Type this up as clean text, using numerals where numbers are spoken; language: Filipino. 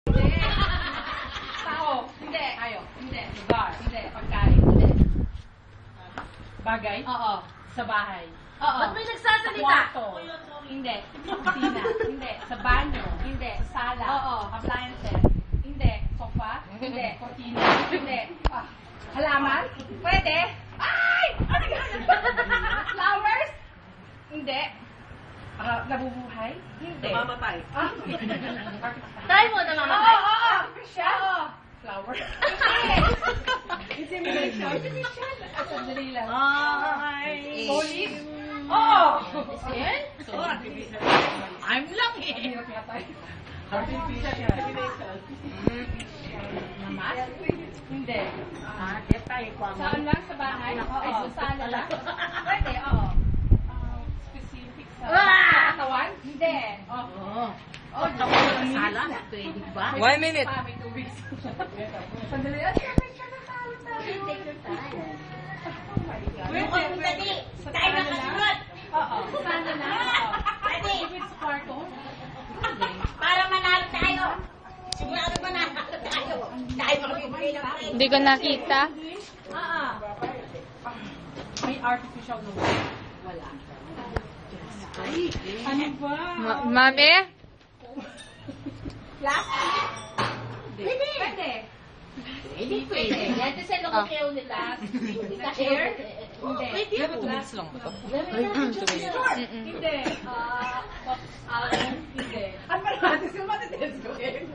Hindi. Tao. Hindi. Ayo. Hindi. Lugar. Hindi. Pagkain. Hindi. Bagay? Oo. Sa bahay. Oo. Ba't may nagsasalita? Sa kwarto. Hindi. Kusina. Hindi. Sa banyo. Hindi. Sa sala. Oo. Appliances. Hindi. Sofa. Hindi. Cortina. Hindi. Halaman? Pwede. Ay! Ano ganun? Flowers? Hindi. Nabubuhay? Hindi. Namamatay. Try mo, namamatay. Oo. Siya? Oo. Flower? Insemination? Insemination? Sandali lang. Ay. Police? Oo. Yan? So, artificial. I'm lang eh. Hirap nga tayo. Artificial. Namas? Hindi. Get tayo pa. Saan lang sa bahay? Ay, sa sala lang. Pwede, oo. Specific sa katawan? Hindi. Oo. Oh, tapos sa sala. Pwede ba? 1 minute. May tubig. Sandali. Ay, siya nakawit na. Take your time. Oh my God. Mukhang dali. Tayo na kasunod. Oo. Sana na. Oo. Pwede. With sparkle? Para manalo tayo. Sigurado manalo tayo. Tayo makabibigay ng friend. Hindi ko nakita. May artificial nose. Wala. Ay, ano ba? Mami? Plastic? Pwede. Pwede. Pwede, pwede. Yan kasi lumukeo nila. Chair? Hindi. Pwede. Minutes lang ito. Hindi. Hindi. Ano pa natin? Sino matitest ko eh?